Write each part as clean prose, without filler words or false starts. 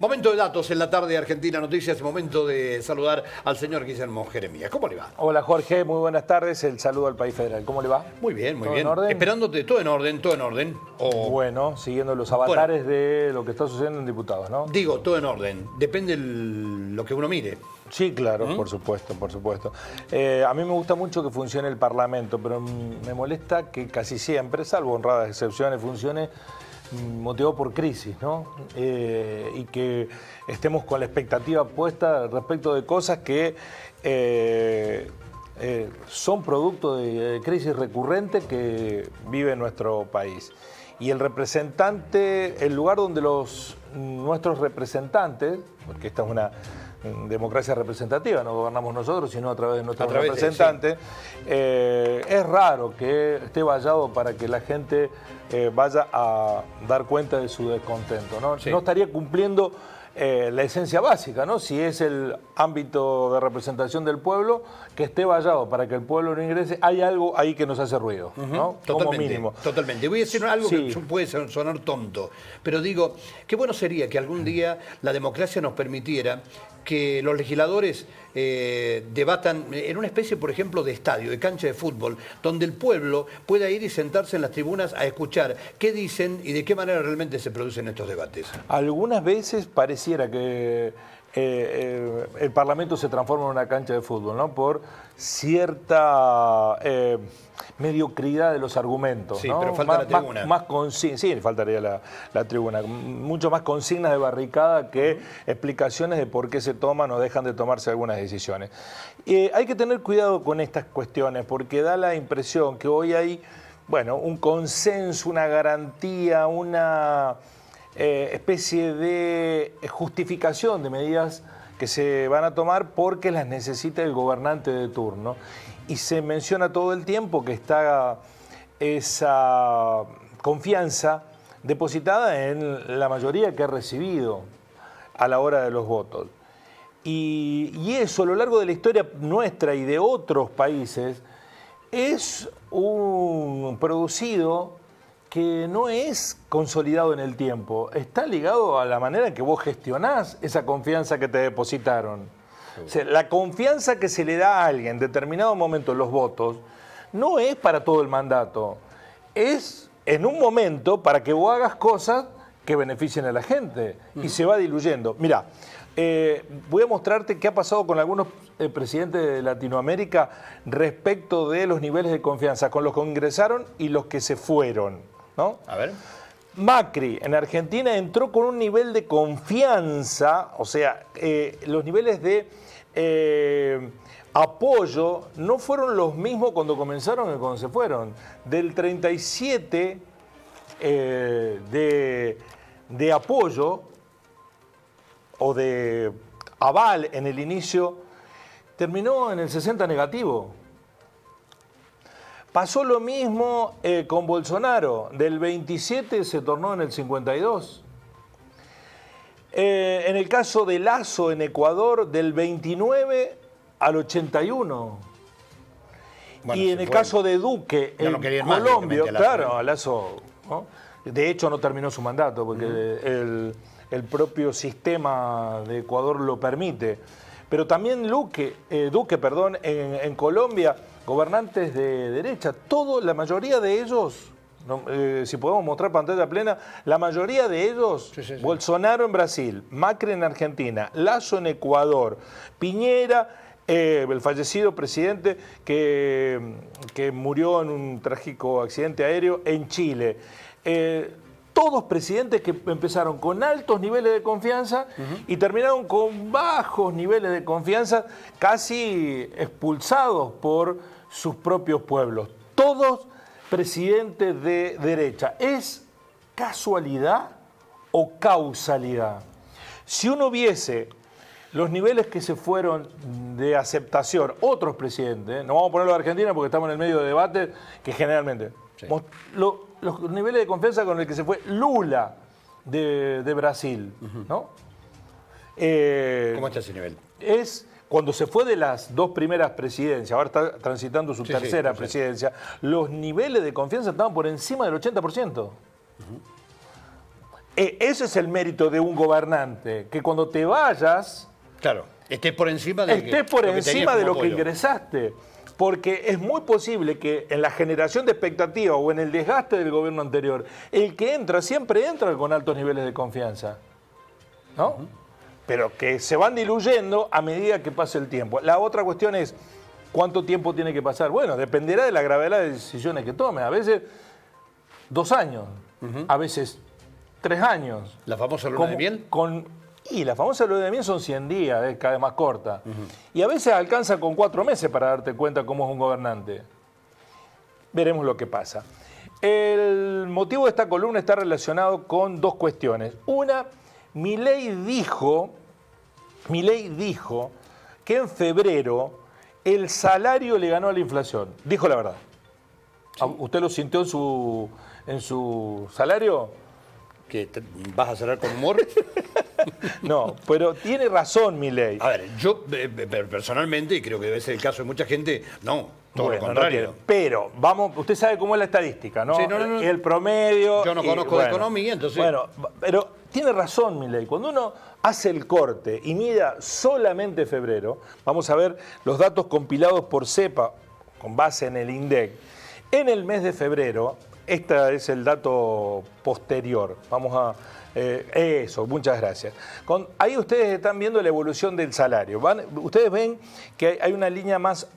Momento de datos en la tarde de Argentina Noticias, momento de saludar al señor Guillermo Jeremías. ¿Cómo le va? Hola Jorge, muy buenas tardes, el saludo al país federal. ¿Cómo le va? Muy bien, muy bien. ¿Todo en orden? Esperándote, todo en orden, todo en orden. Bueno, siguiendo los avatares de lo que está sucediendo en diputados, ¿no? Digo, todo en orden. Depende lo que uno mire. Sí, claro, por supuesto, por supuesto. A mí me gusta mucho que funcione el Parlamento, pero me molesta que casi siempre, salvo honradas excepciones, funcione motivado por crisis, ¿no? Y que estemos con la expectativa puesta respecto de cosas que son producto de crisis recurrente que vive nuestro país. Y el representante, el lugar donde nuestros representantes, porque esta es una democracia representativa, no gobernamos nosotros, sino a través de nuestros representantes, es raro que esté vallado para que la gente vaya a dar cuenta de su descontento, ¿no? Sí. No estaría cumpliendo la esencia básica, ¿no? Si es el ámbito de representación del pueblo, que esté vallado para que el pueblo no ingrese, hay algo ahí que nos hace ruido, ¿no? Totalmente, como mínimo. Totalmente. Voy a decir algo Sí. que puede sonar tonto, pero digo, qué bueno sería que algún día la democracia nos permitiera que los legisladores debatan en una especie, por ejemplo, de estadio, de cancha de fútbol, donde el pueblo pueda ir y sentarse en las tribunas a escuchar qué dicen y de qué manera realmente se producen estos debates. Algunas veces pareciera que el Parlamento se transforma en una cancha de fútbol, ¿no? Por cierta mediocridad de los argumentos. Sí, ¿no? pero falta la tribuna. Sí, faltaría la tribuna. Mucho más consignas de barricada que explicaciones de por qué se toman o dejan de tomarse algunas decisiones. Hay que tener cuidado con estas cuestiones porque da la impresión que hoy hay, bueno, un consenso, una garantía, una especie de justificación de medidas que se van a tomar porque las necesita el gobernante de turno. Y se menciona todo el tiempo que está esa confianza depositada en la mayoría que ha recibido a la hora de los votos. Y eso a lo largo de la historia nuestra y de otros países es un producido que no es consolidado en el tiempo, está ligado a la manera en que vos gestionás esa confianza que te depositaron. O sea, la confianza que se le da a alguien en determinado momento, los votos, no es para todo el mandato, es en un momento para que vos hagas cosas que beneficien a la gente y se va diluyendo. Mirá, voy a mostrarte qué ha pasado con algunos presidentes de Latinoamérica respecto de los niveles de confianza, con los que ingresaron y los que se fueron, ¿no? A ver. Macri en Argentina entró con un nivel de confianza, o sea, los niveles de apoyo no fueron los mismos cuando comenzaron que cuando se fueron. Del 37 de apoyo o de aval en el inicio, terminó en el 60 negativo. Pasó lo mismo con Bolsonaro, del 27 se tornó en el 52. En el caso de Lasso en Ecuador, del 29 al 81. Bueno, y en el caso de Duque en Colombia, claro, Lasso, ¿no? De hecho no terminó su mandato porque el propio sistema de Ecuador lo permite. Pero también Duque, en Colombia, gobernantes de derecha, la mayoría de ellos, si podemos mostrar pantalla plena, la mayoría de ellos, sí. Bolsonaro en Brasil, Macri en Argentina, Lasso en Ecuador, Piñera, el fallecido presidente que murió en un trágico accidente aéreo en Chile. Todos presidentes que empezaron con altos niveles de confianza y terminaron con bajos niveles de confianza, casi expulsados por sus propios pueblos. Todos presidentes de derecha. ¿Es casualidad o causalidad? Si uno viese los niveles que se fueron de aceptación, otros presidentes, no vamos a ponerlo de Argentina porque estamos en el medio de debate, que generalmente... Sí. Los niveles de confianza con el que se fue Lula de Brasil, ¿no? ¿Cómo está ese nivel? Es cuando se fue de las dos primeras presidencias, ahora está transitando su tercera presidencia, los niveles de confianza estaban por encima del 80%. Ese es el mérito de un gobernante, que cuando te vayas, Claro, estés por encima de lo que ingresaste. Porque es muy posible que en la generación de expectativas o en el desgaste del gobierno anterior, el que entra siempre entra con altos niveles de confianza, ¿no? Pero que se van diluyendo a medida que pase el tiempo. La otra cuestión es, ¿cuánto tiempo tiene que pasar? Bueno, dependerá de la gravedad de decisiones que tome. A veces 2 años, a veces 3 años. ¿La famosa luna de miel? Y la famosa luna de miel son 100 días, es cada vez más corta. Y a veces alcanza con 4 meses para darte cuenta cómo es un gobernante. Veremos lo que pasa. El motivo de esta columna está relacionado con 2 cuestiones. Una, Milei dijo que en febrero el salario le ganó a la inflación. Dijo la verdad. Sí. ¿Usted lo sintió en su salario? ¿Vas a cerrar con humor? No, pero tiene razón Milei. A ver, yo personalmente, y creo que debe ser el caso de mucha gente, todo lo contrario. No, pero, usted sabe cómo es la estadística, ¿no? Sí, no. El promedio. Yo no conozco de economía, entonces. Bueno, pero tiene razón Milei. Cuando uno hace el corte y mira solamente febrero, vamos a ver los datos compilados por CEPA, con base en el INDEC. En el mes de febrero, este es el dato posterior. Vamos a. Eso, muchas gracias. Ahí ustedes están viendo la evolución del salario. Ustedes ven que hay una línea más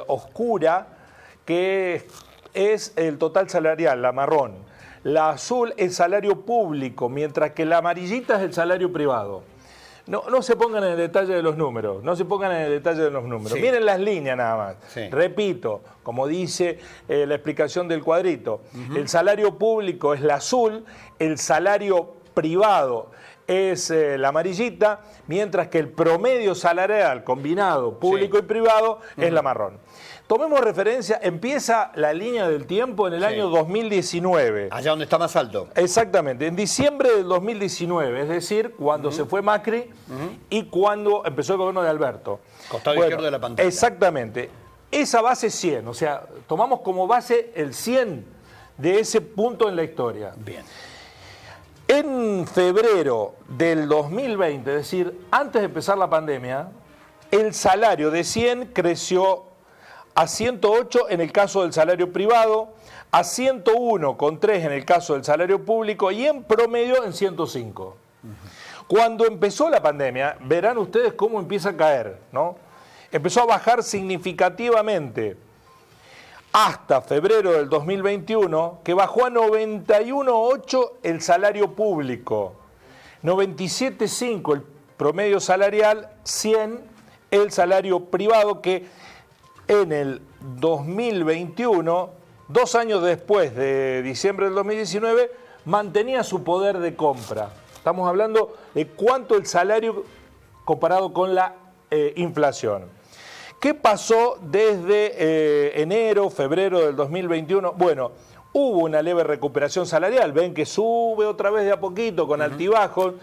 oscura que es el total salarial, la marrón. La azul es salario público, mientras que la amarillita es el salario privado. No se pongan en el detalle de los números, Sí. Miren las líneas nada más. Sí. Repito, como dice la explicación del cuadrito, el salario público es la azul, el salario privado es la amarillita, mientras que el promedio salarial combinado público y privado es la marrón. Tomemos referencia, empieza la línea del tiempo en el año 2019. Allá donde está más alto. Exactamente, en diciembre del 2019, es decir, cuando se fue Macri y cuando empezó el gobierno de Alberto. Costado izquierdo de la pantalla. Exactamente. Esa base 100, o sea, tomamos como base el 100 de ese punto en la historia. Bien. En febrero del 2020, es decir, antes de empezar la pandemia, el salario de 100 creció a 108 en el caso del salario privado, a 101,3 en el caso del salario público y en promedio en 105. Cuando empezó la pandemia, verán ustedes cómo empieza a caer, ¿no? Empezó a bajar significativamente hasta febrero del 2021, que bajó a 91,8 el salario público, 97,5 el promedio salarial, 100 el salario privado, que en el 2021, 2 años después de diciembre del 2019, mantenía su poder de compra. Estamos hablando de cuánto el salario comparado con la inflación. ¿Qué pasó desde enero, febrero del 2021? Bueno, hubo una leve recuperación salarial. Ven que sube otra vez de a poquito con altibajos,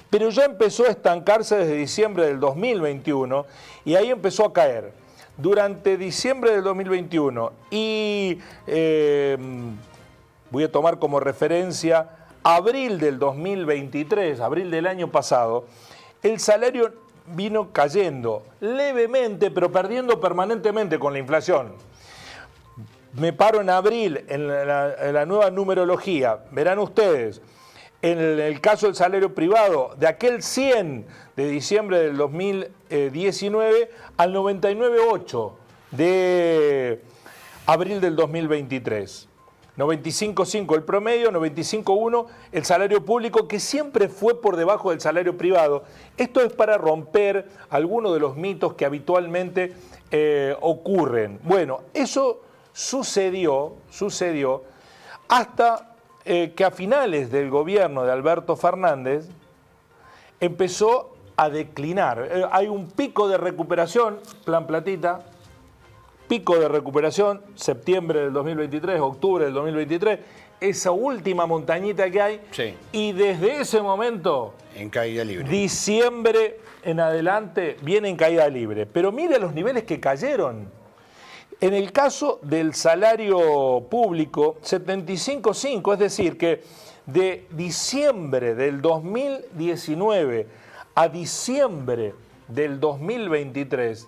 pero ya empezó a estancarse desde diciembre del 2021 y ahí empezó a caer. Durante diciembre del 2021 y voy a tomar como referencia abril del 2023, abril del año pasado, el salario vino cayendo levemente, pero perdiendo permanentemente con la inflación. Me paro en abril, en la nueva numerología, verán ustedes, en el caso del salario privado, de aquel 100 de diciembre del 2019 al 99,8 de abril del 2023. 95,5 el promedio, 95,1 el salario público, que siempre fue por debajo del salario privado. Esto es para romper algunos de los mitos que habitualmente ocurren. Bueno, eso sucedió hasta que a finales del gobierno de Alberto Fernández empezó a declinar. Hay un pico de recuperación, Plan Platita, pico de recuperación, septiembre del 2023, octubre del 2023, esa última montañita que hay, y desde ese momento, en caída libre. Diciembre en adelante, viene en caída libre. Pero mire los niveles que cayeron. En el caso del salario público, 75,5, es decir, que de diciembre del 2019 a diciembre del 2023,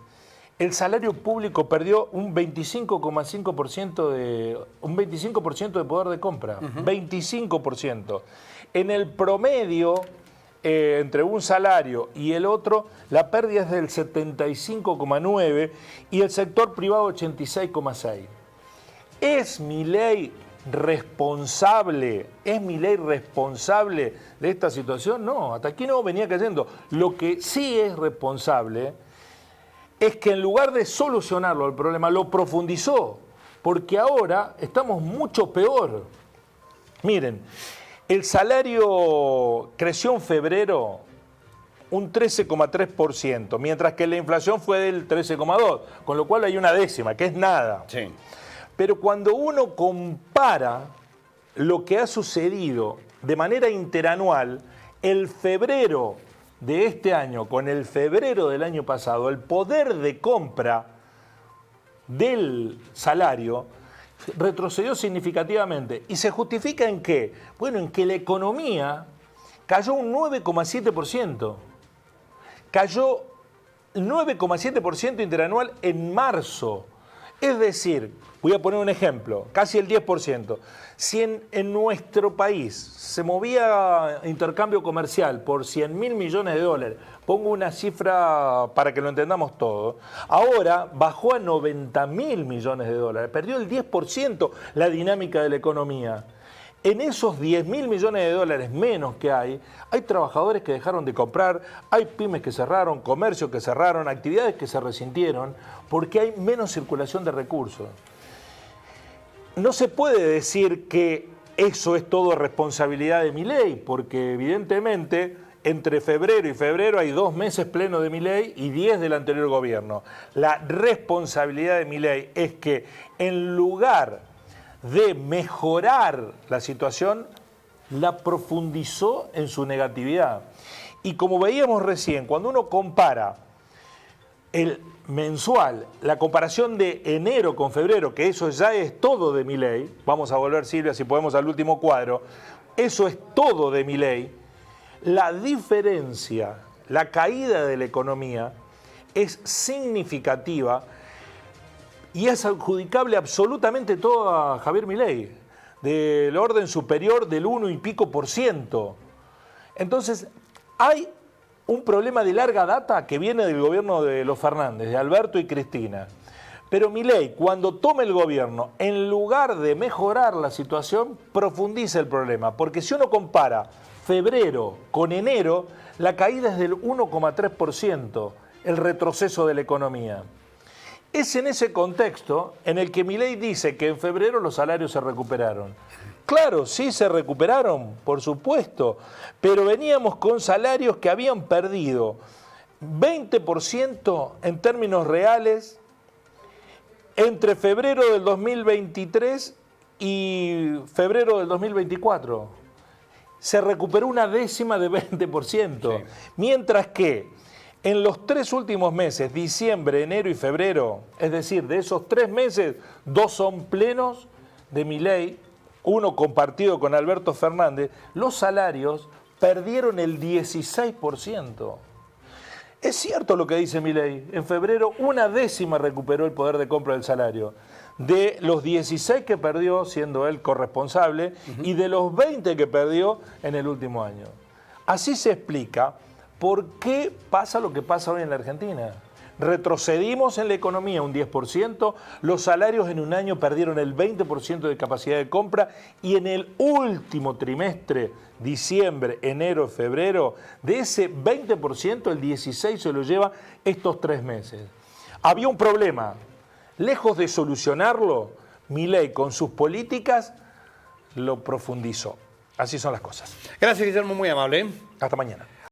el salario público perdió un 25,5% de poder de compra. 25%. En el promedio, entre un salario y el otro, la pérdida es del 75,9% y el sector privado 86,6%. ¿Es Milei responsable? ¿Es Milei responsable de esta situación? No, hasta aquí no venía cayendo. Lo que sí es responsable es que en lugar de solucionarlo el problema, lo profundizó, porque ahora estamos mucho peor. Miren, el salario creció en febrero un 13,3%, mientras que la inflación fue del 13,2%, con lo cual hay una décima, que es nada. Sí. Pero cuando uno compara lo que ha sucedido de manera interanual, el febrero de este año con el febrero del año pasado, el poder de compra del salario retrocedió significativamente. ¿Y se justifica en qué? Bueno, en que la economía cayó un 9,7%. Cayó 9,7% interanual en marzo. Es decir, voy a poner un ejemplo, casi el 10%. Si en nuestro país se movía intercambio comercial por 100.000 millones de dólares, pongo una cifra para que lo entendamos todo, ahora bajó a 90.000 millones de dólares, perdió el 10% la dinámica de la economía. En esos 10.000 millones de dólares menos que hay trabajadores que dejaron de comprar, hay pymes que cerraron, comercios que cerraron, actividades que se resintieron, porque hay menos circulación de recursos. No se puede decir que eso es todo responsabilidad de Milei, porque evidentemente entre febrero y febrero hay 2 meses plenos de Milei y 10 del anterior gobierno. La responsabilidad de Milei es que en lugar de mejorar la situación, la profundizó en su negatividad. Y como veíamos recién, cuando uno compara el mensual, la comparación de enero con febrero, que eso ya es todo de Milei, vamos a volver, Silvia, si podemos, al último cuadro, eso es todo de Milei, la diferencia, la caída de la economía es significativa y es adjudicable absolutamente todo a Javier Milei, del orden superior del 1 y pico %. Entonces, hay un problema de larga data que viene del gobierno de los Fernández, de Alberto y Cristina. Pero Milei, cuando toma el gobierno, en lugar de mejorar la situación, profundiza el problema. Porque si uno compara febrero con enero, la caída es del 1,3%, el retroceso de la economía. Es en ese contexto en el que Milei dice que en febrero los salarios se recuperaron. Claro, sí se recuperaron, por supuesto, pero veníamos con salarios que habían perdido 20% en términos reales entre febrero del 2023 y febrero del 2024. Se recuperó una décima de 20%, sí. Mientras que en los 3 últimos meses, diciembre, enero y febrero, es decir, de esos 3 meses, 2 son plenos de Milei, uno compartido con Alberto Fernández, los salarios perdieron el 16%. Es cierto lo que dice Milei, en febrero una décima recuperó el poder de compra del salario, de los 16 que perdió siendo él corresponsable y de los 20 que perdió en el último año. Así se explica por qué pasa lo que pasa hoy en la Argentina. Retrocedimos en la economía un 10%, los salarios en un año perdieron el 20% de capacidad de compra y en el último trimestre, diciembre, enero, febrero, de ese 20%, el 16% se lo lleva estos 3 meses. Había un problema. Lejos de solucionarlo, Milei con sus políticas lo profundizó. Así son las cosas. Gracias, Guillermo, muy amable. Hasta mañana.